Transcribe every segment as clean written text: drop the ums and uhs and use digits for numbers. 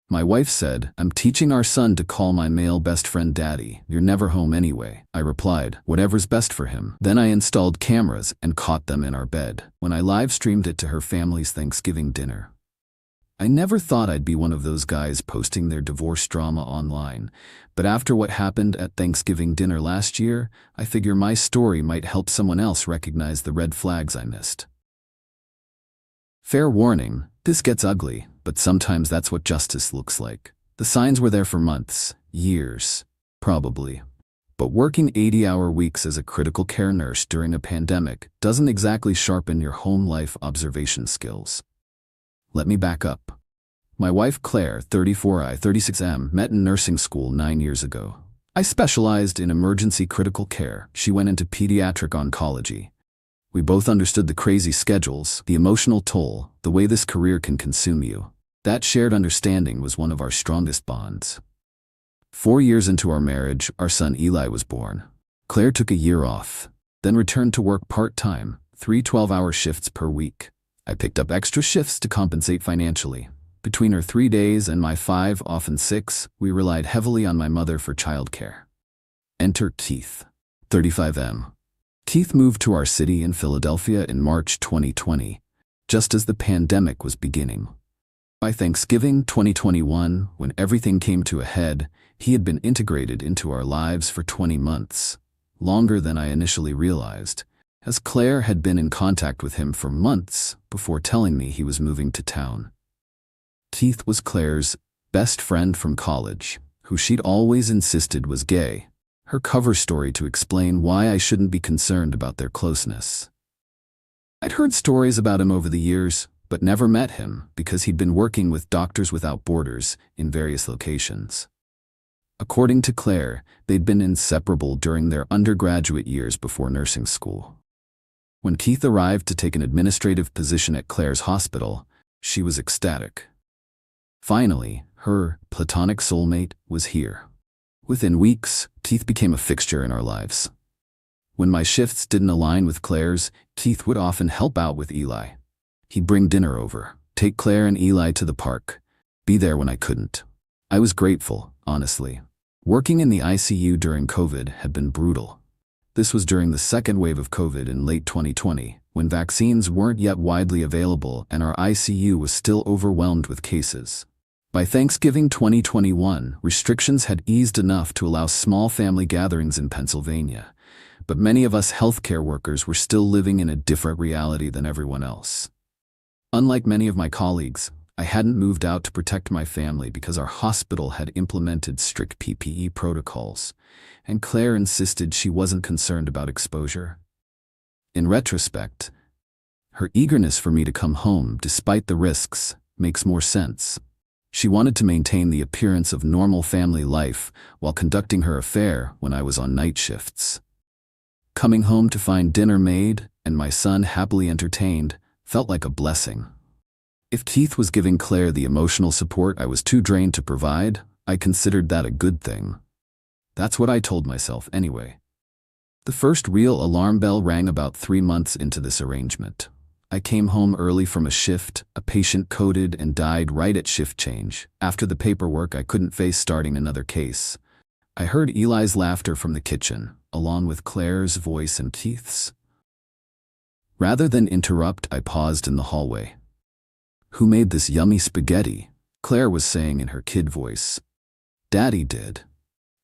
My wife said, "I'm teaching our son to call my male best friend daddy. You're never home anyway." I replied, "Whatever's best for him." Then I installed cameras and caught them in our bed when I live streamed it to her family's Thanksgiving dinner. I never thought I'd be one of those guys posting their divorce drama online, but after what happened at Thanksgiving dinner last year, I figure my story might help someone else recognize the red flags I missed. Fair warning, this gets ugly, but sometimes that's what justice looks like. The signs were there for months, years, probably. But working 80-hour weeks as a critical care nurse during a pandemic doesn't exactly sharpen your home life observation skills. Let me back up. My wife Claire, 34I, 36M, met in nursing school 9 years ago. I specialized in emergency critical care. She went into pediatric oncology. We both understood the crazy schedules, the emotional toll, the way this career can consume you. That shared understanding was one of our strongest bonds. 4 years into our marriage, our son Eli was born. Claire took a year off, then returned to work part-time, 3 12-hour shifts per week. I picked up extra shifts to compensate financially. Between her 3 days and my 5, often 6, we relied heavily on my mother for childcare. Enter Keith, 35M. Keith moved to our city in Philadelphia in March 2020, just as the pandemic was beginning. By Thanksgiving 2021, when everything came to a head, he had been integrated into our lives for 20 months, longer than I initially realized, as Claire had been in contact with him for months before telling me he was moving to town. Keith was Claire's best friend from college, who she'd always insisted was gay. Her cover story to explain why I shouldn't be concerned about their closeness. I'd heard stories about him over the years, but never met him because he'd been working with Doctors Without Borders in various locations. According to Claire, they'd been inseparable during their undergraduate years before nursing school. When Keith arrived to take an administrative position at Claire's hospital, she was ecstatic. Finally, her platonic soulmate was here. Within weeks, Keith became a fixture in our lives. When my shifts didn't align with Claire's, Keith would often help out with Eli. He'd bring dinner over, take Claire and Eli to the park, be there when I couldn't. I was grateful, honestly. Working in the ICU during COVID had been brutal. This was during the second wave of COVID in late 2020, when vaccines weren't yet widely available and our ICU was still overwhelmed with cases. By Thanksgiving 2021, restrictions had eased enough to allow small family gatherings in Pennsylvania, but many of us healthcare workers were still living in a different reality than everyone else. Unlike many of my colleagues, I hadn't moved out to protect my family because our hospital had implemented strict PPE protocols, and Claire insisted she wasn't concerned about exposure. In retrospect, her eagerness for me to come home despite the risks makes more sense. She wanted to maintain the appearance of normal family life while conducting her affair when I was on night shifts. Coming home to find dinner made and my son happily entertained felt like a blessing. If Keith was giving Claire the emotional support I was too drained to provide, I considered that a good thing. That's what I told myself anyway. The first real alarm bell rang about 3 months into this arrangement. I came home early from a shift, a patient coded and died right at shift change. After the paperwork I couldn't face starting another case. I heard Eli's laughter from the kitchen, along with Claire's voice and Keith's. Rather than interrupt, I paused in the hallway. "Who made this yummy spaghetti?" Claire was saying in her kid voice. "Daddy did."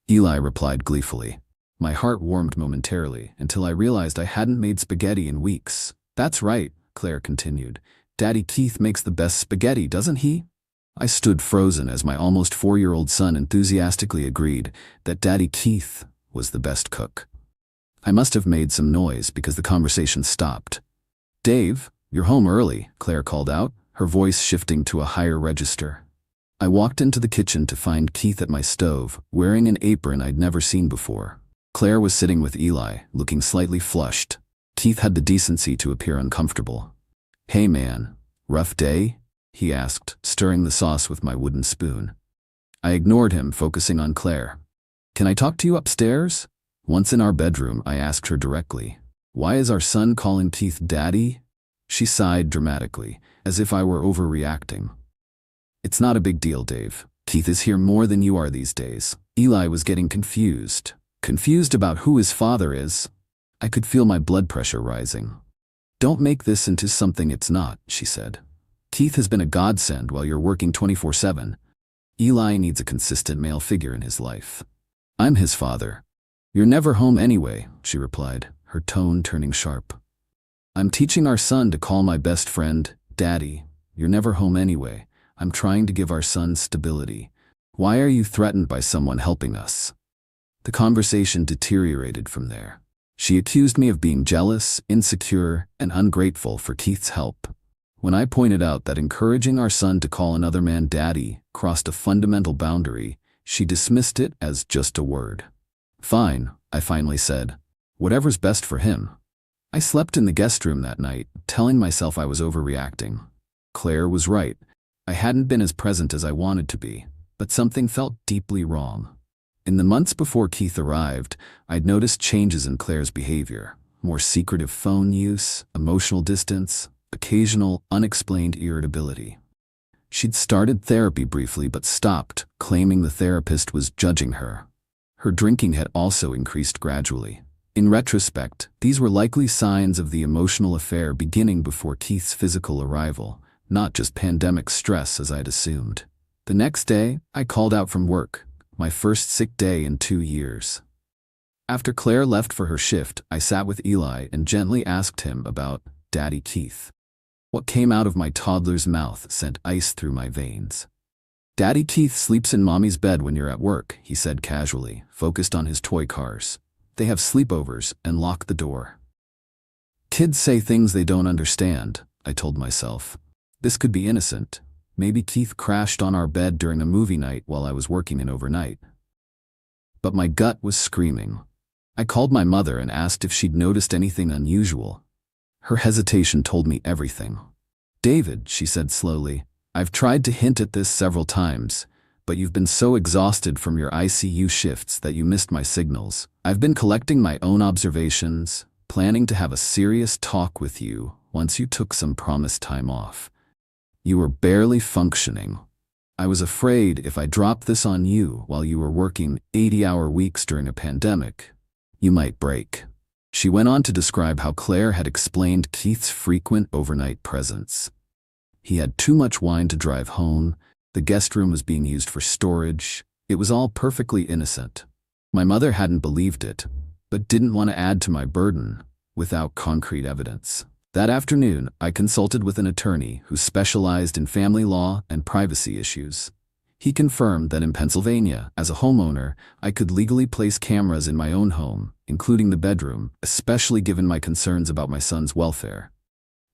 Eli replied gleefully. My heart warmed momentarily until I realized I hadn't made spaghetti in weeks. "That's right," Claire continued. "Daddy Keith makes the best spaghetti, doesn't he?" I stood frozen as my almost 4-year-old son enthusiastically agreed that Daddy Keith was the best cook. I must have made some noise because the conversation stopped. "Dave, you're home early," Claire called out, her voice shifting to a higher register. I walked into the kitchen to find Keith at my stove, wearing an apron I'd never seen before. Claire was sitting with Eli, looking slightly flushed. Keith had the decency to appear uncomfortable. "Hey man, rough day?" he asked, stirring the sauce with my wooden spoon. I ignored him, focusing on Claire. "Can I talk to you upstairs?" Once in our bedroom, I asked her directly. "Why is our son calling Keith Daddy?" She sighed dramatically, as if I were overreacting. "It's not a big deal, Dave. Keith is here more than you are these days. Eli was getting confused. Confused about who his father is. I could feel my blood pressure rising. Don't make this into something it's not, she said. Keith has been a godsend while you're working 24/7. Eli needs a consistent male figure in his life. I'm his father. You're never home anyway, she replied, her tone turning sharp. I'm teaching our son to call my best friend, Daddy. You're never home anyway. I'm trying to give our son stability. Why are you threatened by someone helping us? The conversation deteriorated from there. She accused me of being jealous, insecure, and ungrateful for Keith's help. When I pointed out that encouraging our son to call another man daddy crossed a fundamental boundary, she dismissed it as just a word. Fine, I finally said. Whatever's best for him. I slept in the guest room that night, telling myself I was overreacting. Claire was right. I hadn't been as present as I wanted to be, but something felt deeply wrong. In the months before Keith arrived, I'd noticed changes in Claire's behavior. More secretive phone use, emotional distance, occasional, unexplained irritability. She'd started therapy briefly but stopped, claiming the therapist was judging her. Her drinking had also increased gradually. In retrospect, these were likely signs of the emotional affair beginning before Keith's physical arrival, not just pandemic stress as I'd assumed. The next day, I called out from work. My first sick day in 2 years. After Claire left for her shift, I sat with Eli and gently asked him about Daddy Keith. What came out of my toddler's mouth sent ice through my veins. Daddy Keith sleeps in Mommy's bed when you're at work, he said casually, focused on his toy cars. They have sleepovers and lock the door. Kids say things they don't understand, I told myself. This could be innocent. Maybe Keith crashed on our bed during a movie night while I was working in overnight. But my gut was screaming. I called my mother and asked if she'd noticed anything unusual. Her hesitation told me everything. David, she said slowly, I've tried to hint at this several times, but you've been so exhausted from your ICU shifts that you missed my signals. I've been collecting my own observations, planning to have a serious talk with you once you took some promised time off. You were barely functioning. I was afraid if I dropped this on you while you were working 80-hour weeks during a pandemic, you might break. She went on to describe how Claire had explained Keith's frequent overnight presence. He had too much wine to drive home, the guest room was being used for storage, it was all perfectly innocent. My mother hadn't believed it, but didn't want to add to my burden without concrete evidence. That afternoon, I consulted with an attorney who specialized in family law and privacy issues. He confirmed that in Pennsylvania, as a homeowner, I could legally place cameras in my own home, including the bedroom, especially given my concerns about my son's welfare.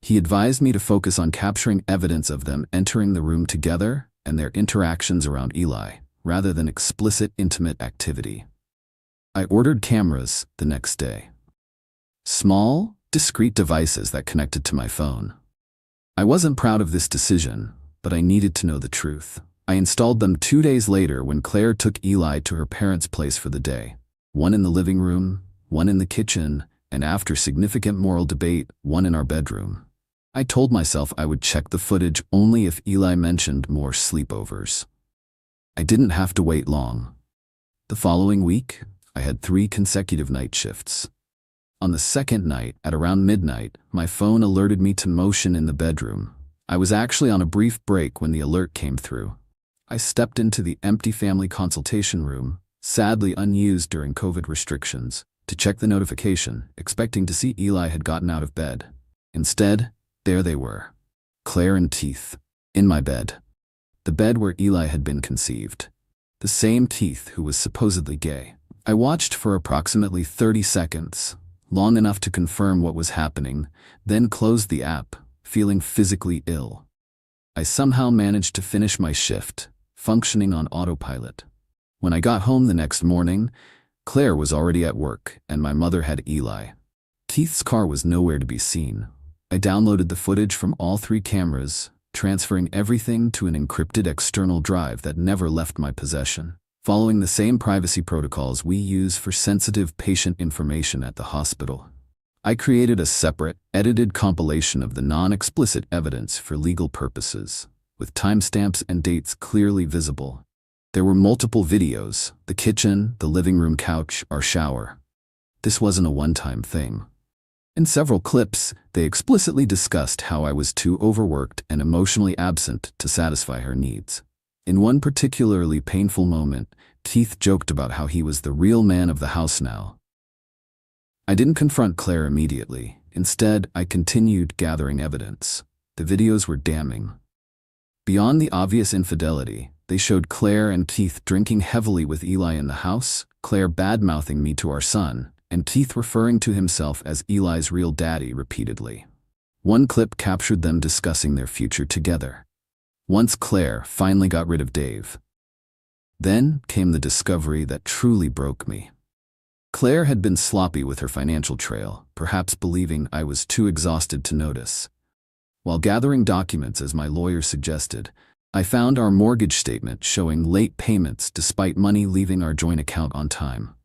He advised me to focus on capturing evidence of them entering the room together and their interactions around Eli, rather than explicit intimate activity. I ordered cameras the next day. Small, discrete devices that connected to my phone. I wasn't proud of this decision, but I needed to know the truth. I installed them 2 days later when Claire took Eli to her parents' place for the day. One in the living room, one in the kitchen, and after significant moral debate, one in our bedroom. I told myself I would check the footage only if Eli mentioned more sleepovers. I didn't have to wait long. The following week, I had 3 consecutive night shifts. On the second night, at around midnight, my phone alerted me to motion in the bedroom. I was actually on a brief break when the alert came through. I stepped into the empty family consultation room, sadly unused during COVID restrictions, to check the notification, expecting to see Eli had gotten out of bed. Instead, there they were, Claire and Keith, in my bed. The bed where Eli had been conceived. The same Keith who was supposedly gay. I watched for approximately 30 seconds, long enough to confirm what was happening, then closed the app, feeling physically ill. I somehow managed to finish my shift, functioning on autopilot. When I got home the next morning, Claire was already at work, and my mother had Eli. Keith's car was nowhere to be seen. I downloaded the footage from all 3 cameras, transferring everything to an encrypted external drive that never left my possession. Following the same privacy protocols we use for sensitive patient information at the hospital. I created a separate, edited compilation of the non-explicit evidence for legal purposes, with timestamps and dates clearly visible. There were multiple videos: the kitchen, the living room couch, our shower. This wasn't a one-time thing. In several clips, they explicitly discussed how I was too overworked and emotionally absent to satisfy her needs. In one particularly painful moment, Keith joked about how he was the real man of the house now. I didn't confront Claire immediately. Instead, I continued gathering evidence. The videos were damning. Beyond the obvious infidelity, they showed Claire and Keith drinking heavily with Eli in the house, Claire bad-mouthing me to our son, and Keith referring to himself as Eli's real daddy repeatedly. One clip captured them discussing their future together. Once Claire finally got rid of Dave. Then came the discovery that truly broke me. Claire had been sloppy with her financial trail, perhaps believing I was too exhausted to notice. While gathering documents as my lawyer suggested, I found our mortgage statement showing late payments despite money leaving our joint account on time.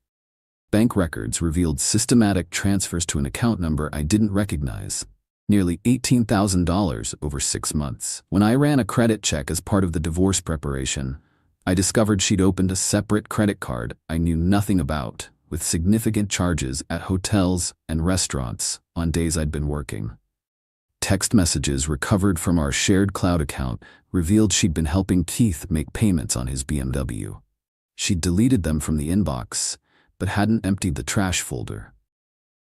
Bank records revealed systematic transfers to an account number I didn't recognize. Nearly $18,000 over 6 months. When I ran a credit check as part of the divorce preparation, I discovered she'd opened a separate credit card I knew nothing about, with significant charges at hotels and restaurants on days I'd been working. Text messages recovered from our shared cloud account revealed she'd been helping Keith make payments on his BMW. She'd deleted them from the inbox, but hadn't emptied the trash folder.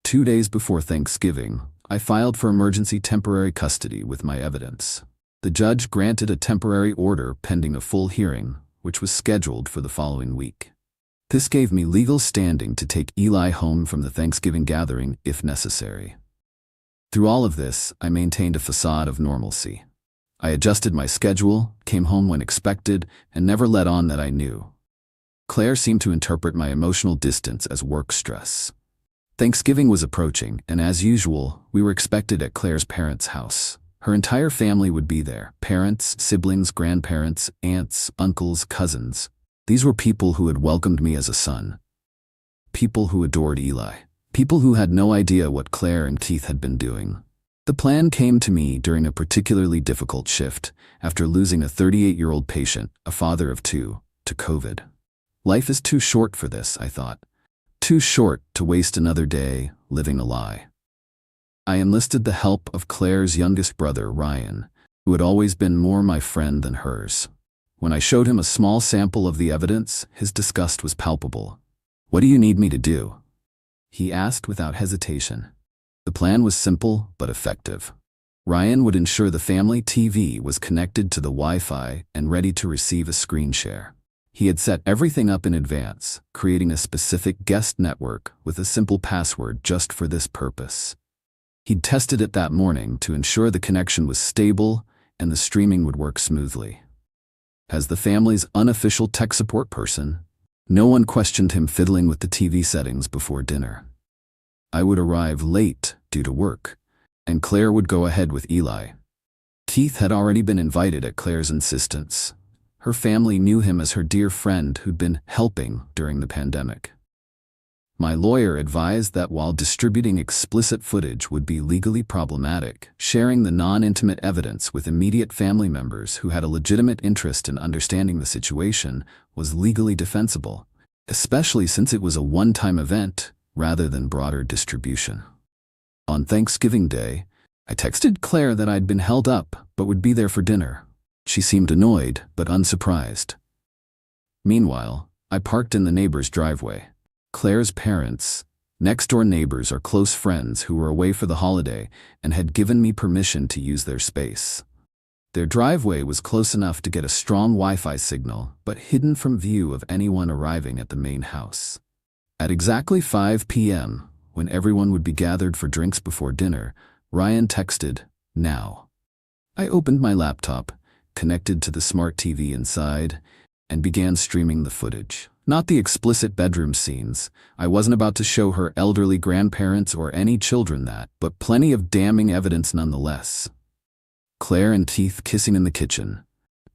2 days before Thanksgiving, I filed for emergency temporary custody with my evidence. The judge granted a temporary order pending a full hearing, which was scheduled for the following week. This gave me legal standing to take Eli home from the Thanksgiving gathering if necessary. Through all of this, I maintained a facade of normalcy. I adjusted my schedule, came home when expected, and never let on that I knew. Claire seemed to interpret my emotional distance as work stress. Thanksgiving was approaching, and as usual, we were expected at Claire's parents' house. Her entire family would be there: parents, siblings, grandparents, aunts, uncles, cousins. These were people who had welcomed me as a son. People who adored Eli. People who had no idea what Claire and Keith had been doing. The plan came to me during a particularly difficult shift, after losing a 38-year-old patient, a father of 2, to COVID. Life is too short for this, I thought. Too short to waste another day living a lie. I enlisted the help of Claire's youngest brother, Ryan, who had always been more my friend than hers. When I showed him a small sample of the evidence, his disgust was palpable. "What do you need me to do?" he asked without hesitation. The plan was simple but effective. Ryan would ensure the family TV was connected to the Wi-Fi and ready to receive a screen share. He had set everything up in advance, creating a specific guest network with a simple password just for this purpose. He'd tested it that morning to ensure the connection was stable and the streaming would work smoothly. As the family's unofficial tech support person, no one questioned him fiddling with the TV settings before dinner. I would arrive late due to work, and Claire would go ahead with Eli. Keith had already been invited at Claire's insistence. Her family knew him as her dear friend who'd been helping during the pandemic. My lawyer advised that while distributing explicit footage would be legally problematic, sharing the non-intimate evidence with immediate family members who had a legitimate interest in understanding the situation was legally defensible, especially since it was a one-time event rather than broader distribution. On Thanksgiving Day, I texted Claire that I'd been held up but would be there for dinner. She seemed annoyed but unsurprised. Meanwhile, I parked in the neighbor's driveway. Claire's parents, next-door neighbors, are close friends who were away for the holiday and had given me permission to use their space. Their driveway was close enough to get a strong Wi-Fi signal, but hidden from view of anyone arriving at the main house. At exactly 5 p.m., when everyone would be gathered for drinks before dinner, Ryan texted, "Now." I opened my laptop, connected to the smart TV inside, and began streaming the footage. Not the explicit bedroom scenes. I wasn't about to show her elderly grandparents or any children that, but plenty of damning evidence nonetheless. Claire and Keith kissing in the kitchen.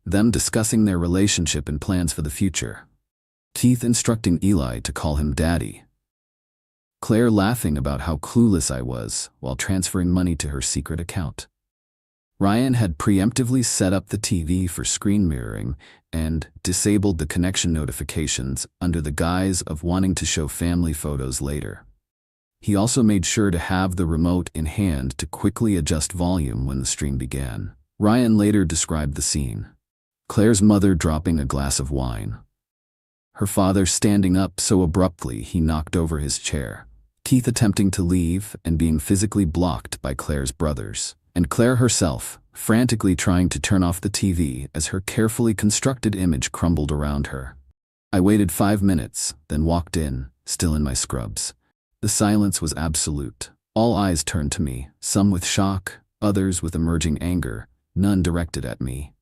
Them discussing their relationship and plans for the future. Keith instructing Eli to call him Daddy. Claire laughing about how clueless I was while transferring money to her secret account. Ryan had preemptively set up the TV for screen mirroring and disabled the connection notifications under the guise of wanting to show family photos later. He also made sure to have the remote in hand to quickly adjust volume when the stream began. Ryan later described the scene: Claire's mother dropping a glass of wine, her father standing up so abruptly he knocked over his chair, Keith attempting to leave and being physically blocked by Claire's brothers, and Claire herself frantically trying to turn off the TV as her carefully constructed image crumbled around her. I waited 5 minutes, then walked in, still in my scrubs. The silence was absolute. All eyes turned to me, some with shock, others with emerging anger, none directed at me.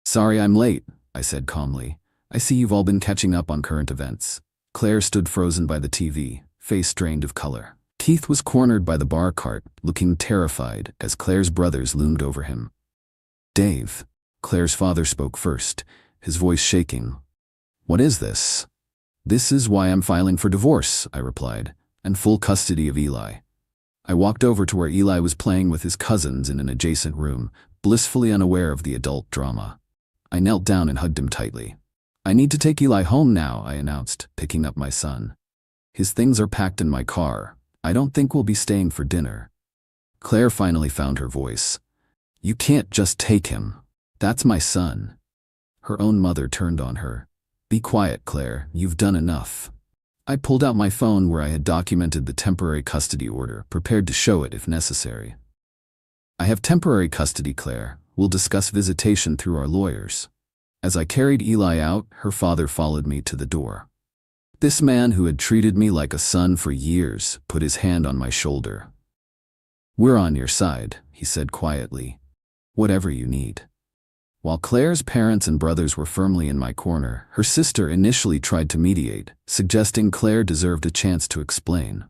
"Sorry I'm late," I said calmly. "I see you've all been catching up on current events." Claire stood frozen by the TV, face drained of color. Keith was cornered by the bar cart, looking terrified as Claire's brothers loomed over him. "Dave," Claire's father spoke first, his voice shaking. "What is this?" "This is why I'm filing for divorce," I replied, "and full custody of Eli." I walked over to where Eli was playing with his cousins in an adjacent room, blissfully unaware of the adult drama. I knelt down and hugged him tightly. "I need to take Eli home now," I announced, picking up my son. "His things are packed in my car. I don't think we'll be staying for dinner." Claire finally found her voice. "You can't just take him. That's my son." Her own mother turned on her. "Be quiet, Claire. You've done enough." I pulled out my phone where I had documented the temporary custody order, prepared to show it if necessary. "I have temporary custody, Claire. We'll discuss visitation through our lawyers." As I carried Eli out, her father followed me to the door. This man who had treated me like a son for years put his hand on my shoulder. "We're on your side," he said quietly. "Whatever you need." While Claire's parents and brothers were firmly in my corner, her sister initially tried to mediate, suggesting Claire deserved a chance to explain.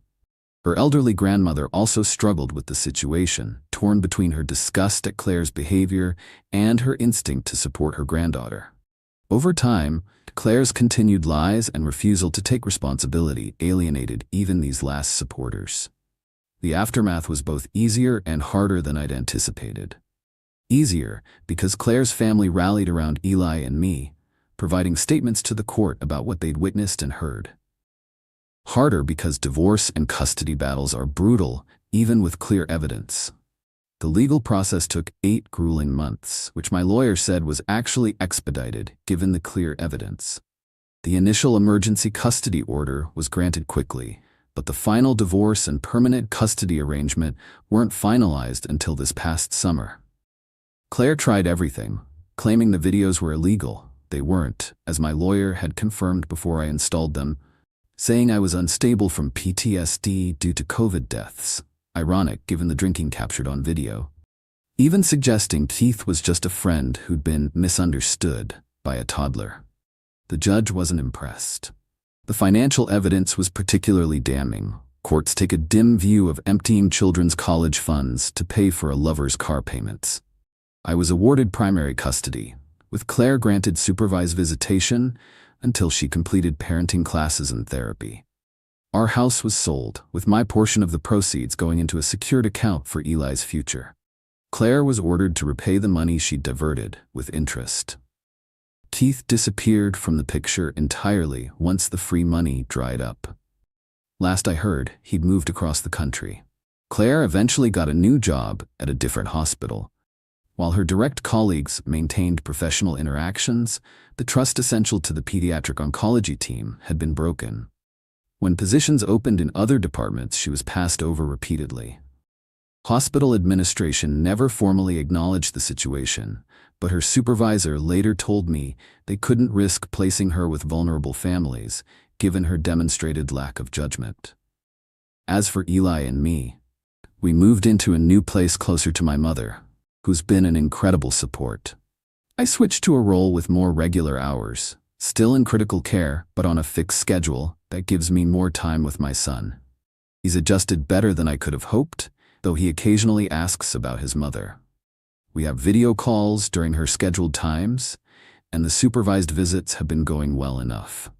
Her elderly grandmother also struggled with the situation, torn between her disgust at Claire's behavior and her instinct to support her granddaughter. Over time, Claire's continued lies and refusal to take responsibility alienated even these last supporters. The aftermath was both easier and harder than I'd anticipated. Easier because Claire's family rallied around Eli and me, providing statements to the court about what they'd witnessed and heard. Harder because divorce and custody battles are brutal, even with clear evidence. The legal process took 8 grueling months, which my lawyer said was actually expedited given the clear evidence. The initial emergency custody order was granted quickly, but the final divorce and permanent custody arrangement weren't finalized until this past summer. Claire tried everything, claiming the videos were illegal. They weren't, as my lawyer had confirmed before I installed them, saying I was unstable from PTSD due to COVID deaths, ironic given the drinking captured on video. Even suggesting Keith was just a friend who'd been misunderstood by a toddler. The judge wasn't impressed. The financial evidence was particularly damning. Courts take a dim view of emptying children's college funds to pay for a lover's car payments. I was awarded primary custody, with Claire granted supervised visitation until she completed parenting classes and therapy. Our house was sold, with my portion of the proceeds going into a secured account for Eli's future. Claire was ordered to repay the money she'd diverted, with interest. Keith disappeared from the picture entirely once the free money dried up. Last I heard, he'd moved across the country. Claire eventually got a new job at a different hospital. While her direct colleagues maintained professional interactions, the trust essential to the pediatric oncology team had been broken. When positions opened in other departments, she was passed over repeatedly. Hospital administration never formally acknowledged the situation, but her supervisor later told me they couldn't risk placing her with vulnerable families, given her demonstrated lack of judgment. As for Eli and me, we moved into a new place closer to my mother, who's been an incredible support. I switched to a role with more regular hours, still in critical care, but on a fixed schedule that gives me more time with my son. He's adjusted better than I could have hoped, though he occasionally asks about his mother. We have video calls during her scheduled times, and the supervised visits have been going well enough.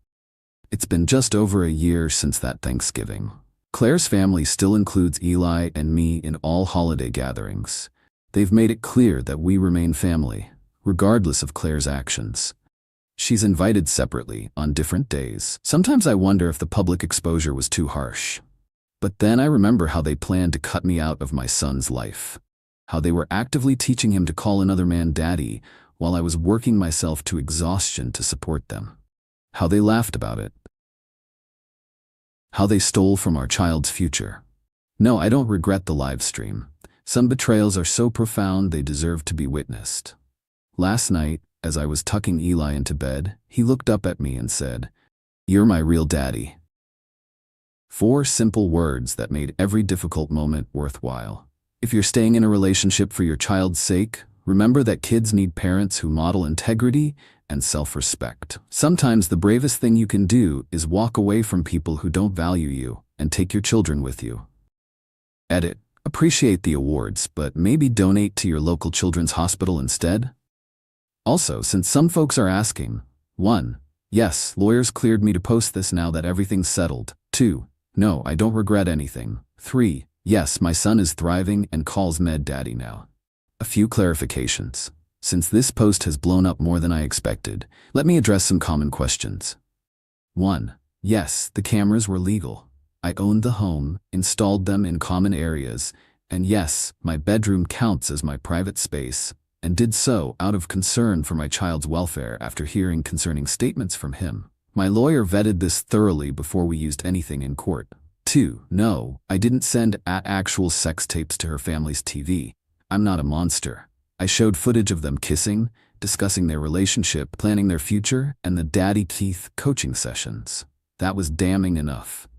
It's been just over a year since that Thanksgiving. Claire's family still includes Eli and me in all holiday gatherings, They've made it clear that we remain family, regardless of Claire's actions. She's invited separately, on different days. Sometimes I wonder if the public exposure was too harsh. But then I remember how they planned to cut me out of my son's life. How they were actively teaching him to call another man daddy, while I was working myself to exhaustion to support them. How they laughed about it. How they stole from our child's future. No, I don't regret the live stream. Some betrayals are so profound they deserve to be witnessed. Last night, as I was tucking Eli into bed, he looked up at me and said, "You're my real daddy." 4 simple words that made every difficult moment worthwhile. If you're staying in a relationship for your child's sake, remember that kids need parents who model integrity and self-respect. Sometimes the bravest thing you can do is walk away from people who don't value you and take your children with you. Edit. Appreciate the awards, but maybe donate to your local children's hospital instead? Also, since some folks are asking, 1. Yes, lawyers cleared me to post this now that everything's settled. 2. No, I don't regret anything. 3. Yes, my son is thriving and calls Med Daddy now. A few clarifications. Since this post has blown up more than I expected, let me address some common questions. 1. Yes, the cameras were legal. I owned the home, installed them in common areas, and yes, my bedroom counts as my private space, and did so out of concern for my child's welfare after hearing concerning statements from him. My lawyer vetted this thoroughly before we used anything in court. 2. No, I didn't send actual sex tapes to her family's TV. I'm not a monster. I showed footage of them kissing, discussing their relationship, planning their future, and the Daddy Keith coaching sessions. That was damning enough.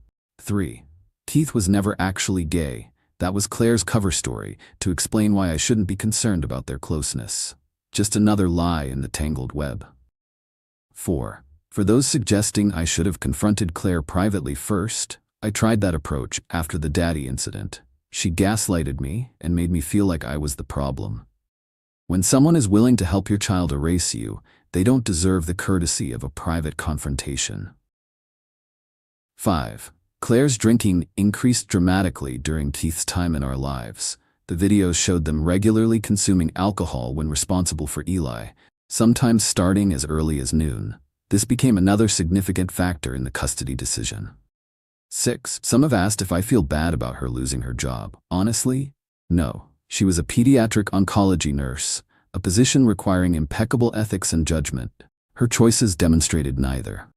3. Keith was never actually gay. That was Claire's cover story to explain why I shouldn't be concerned about their closeness. Just another lie in the tangled web. 4. For those suggesting I should have confronted Claire privately first, I tried that approach after the daddy incident. She gaslighted me and made me feel like I was the problem. When someone is willing to help your child erase you, they don't deserve the courtesy of a private confrontation. 5. Claire's drinking increased dramatically during Keith's time in our lives. The videos showed them regularly consuming alcohol when responsible for Eli, sometimes starting as early as noon. This became another significant factor in the custody decision. 6. Some have asked if I feel bad about her losing her job. Honestly, no. She was a pediatric oncology nurse, a position requiring impeccable ethics and judgment. Her choices demonstrated neither.